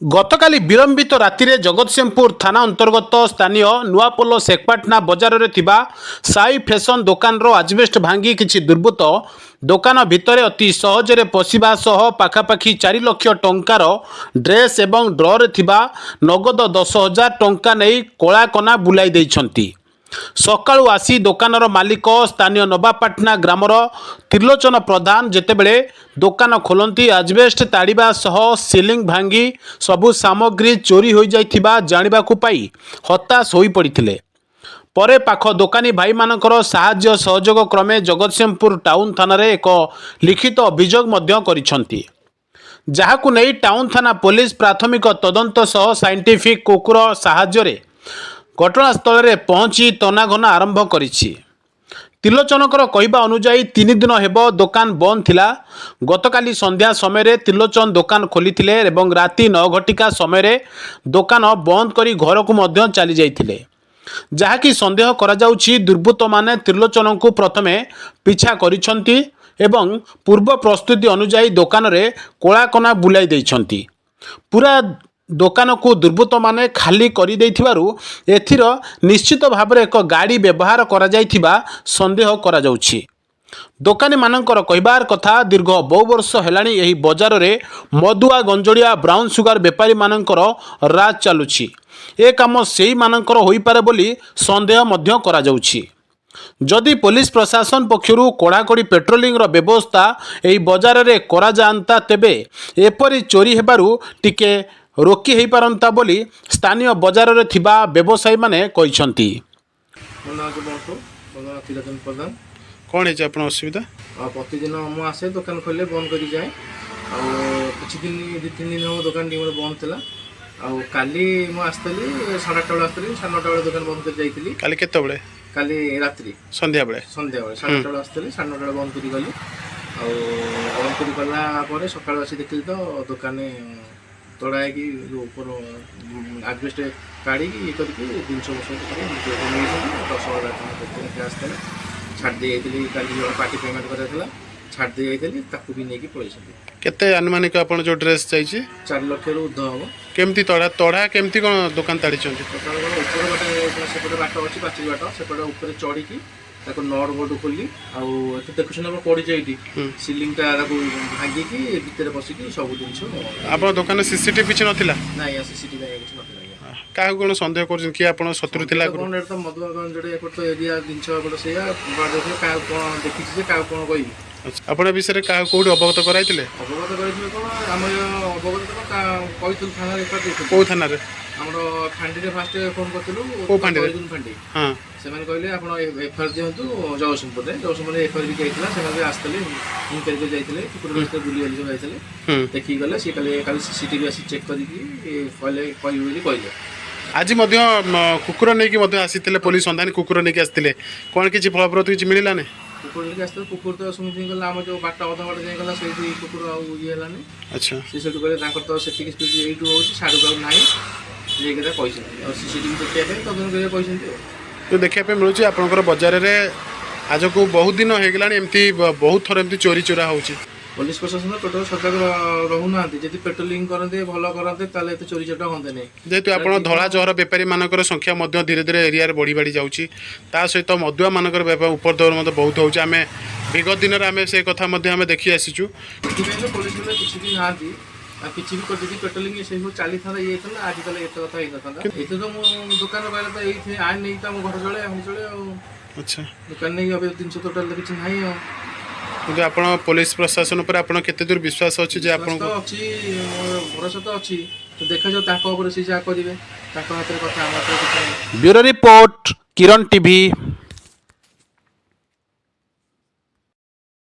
गतकाली विलंबित राति में जगतसिंहपुर थाना अंतर्गत स्थानीय नुआपोल शेखपाटना बजार में थिबा साई फैशन दुकान आजबेस्ट भांगी किछि दुर्बृत्त दुकान भितर अति सहजरे पशिबा सह पाखापाखि 4 लाख टंकार ड्रेस एवं ड्रॉर थिबा नगद 10,000 टंका नहीं कलाकना बुलाई दैछंती। सकाळू आसी दुकानर मालिक स्थानीय नवापाटना ग्रामर त्रिलोचन प्रधान जेतेबेले दुकान खोलती आजबेस्ट ताड़िबा सह सिलिंग भांगी सबु सामग्री चोरी हो जाइथिबा जानिबाकु पाई हताश होई पड़िथिले। परे पाख दोकानी भाई मानकर साहाय्य सहयोग क्रमे जगतसिंहपुर टाउन थाना रे एक लिखित अभियोग मध्य करिसंती, जहाकु नै टाउन थाना पुलिस प्राथमिक तदंत सह साइंटिफिक कुकुर साहाय्य रे घटनास्थल में पहुंची तनाघना आरंभ करिछि। त्रिलोचनकर कहवा अनुजाई 3 दिन हेब दुकान बंद थिला। गतकाली संध्या समय त्रिलोचन दुकान खोलिथिले एवं राति 9 घटिका समय दुकान बंद करी घर को मध्य चली जाइथिले, जहाँकि संदेह करा जाउछि दुर्बृत्त माने त्रिलोचन को प्रथमे पिछा करिसंती एवं पूर्व प्रस्तुति अनुजाई दुकान रे कोलाकना बुलाई दैछंती। पूरा दुकान को दुर्बृत्त माने खाली करि दैथिबारु एथिर निश्चित भाव में एक गाड़ी व्यवहार करा जाइथिबा संदेह करा जाउछि। दोकानी मानकर कहबार कथा दीर्घ बहु वर्ष हेलाणी एही बजार रे मधुआ गंजड़िया ब्राउन सुगर बेपारी मानकर राज चलुछि। ए काम सेही मानकर होई पारे बोली संदेह मध्य करा जाउछि। जदि पुलिस प्रशासन पक्षरु कड़ाकड़ी पेट्रोलिंग रो व्यवस्था एही बजार रे करा जानता तेबे एपरि चोरी हेबारु टिके रोकी हो पारंता बोली स्थानीय बजार रे थिबा व्यवसायी माने कहिसंती। कौन है आपन असुविधा? प्रतिदिन मु आसे दुकान खोले बंद करी जाए कुछ दिन 2-3 दिन हम दुकान मोर बंद थिला। काली मु आस्तली 8:30 बेले आस्तली 9:30 बेले दुकान बंद कर जाइतली। काली केते बेले? काली रात्रि संध्या बेले 8:30 बेले आस्तली 9:30 बेले बंद करी गली। बंद करी गला परे सकाळ आसी देखली तो दुकान तोड़ा कि ऊपर आजबेस्ट काढ़ी ये करके 300 वर्ष 10,000 टका आसते छाड़ दी जाइए। काली पार्टी पेमेंट कराइला छाड़ दी जाइए ताकू भी नहीं पलैसे। केते अनुमानिक आपन जो ड्रेस चाहिए 4 लाख रु उर्ध हम। केमती तोड़ा तोड़ा केमती कोन दुकान ताड़ी छंती? ऊपर गोटे सेपटे बाट अच्छी पाचेरी बाट सेपटे ऊपर चढ़ी ताको नट बोर्ड खोली देखुन पड़ी जाए सिलिंग भांगी भितर बसिक सब जिन। आप दुकान सीसीटीवी पिछ नथिला? नहीं सीसीटीवी किसी ना। क्या कौन सन्देह कर शत्रु थिला? तो मधुबाग जो एरिया जिन से क्या देखी क्या कौन कह आपण विषय क्या कौट अवगत कराई? अवगत कर कौन आम अवगत कही थाना कौ थाना आम फांडी फास्ट फोन करूँ फांडी हाँ से कहले आप एफआईआर दिंतु जगतसिंहपुर जगतसिंहपुर एफआईआर भी जाइए आसते इनक्वारी जाइए कुकुर बुली बुली जाइए देखिए गले सी कल सीसीटीवी आसी चेक करके कहले। आज कुकुर नहीं आसी पुलिस संधानी कुकुर नहीं आसते कौन किसी फलप्रद किसी मिलला नहीं? कुकुर लेकिन आसते कुकुर तो शुणी गला आम जो बाट अधा बाट जाइगला से कुकुर आए है। अच्छा सी कहले तो से स्पीड यू हो साड़ू ना ये कहते सीसीटीवी देखा तदन कहते तो देखा मिलूँ आपंकर बजार में आज को बहुत दिन हो गला एमती बहुत थर एमती चोरी चोरा हो। पुलिस प्रशासन टोटाल सजग रहूना जब पेट्रोलिंग करते भल करते चोरी चोटा होते नहीं। जेहेतु आप धला जहर बेपारी मानकर संख्या धीरे धीरे एरिया बढ़ी बढ़ी जाऊँगी सहित मदुआ मानकर उपर दौर बहुत हो विगत दिन में आम से कथा देखी आसीचु। पुलिस किसी भी ना किसी भी कर पेट्रोलिंग से चली था ये आज कल ये कथा होता ये तो दुकान कहले तो ये आइन नहीं तो घर चले हम चले। अच्छा दुकान नहीं अभी 300 टोटाल किसी ना कि आप पुलिस प्रशासन पर आप केते दूर विश्वास अच्छी भरोसा तो अच्छी तो देखा जाओ सी जहाँ करेंगे हाथ में कथा। ब्यूरो रिपोर्ट किरण टीवी।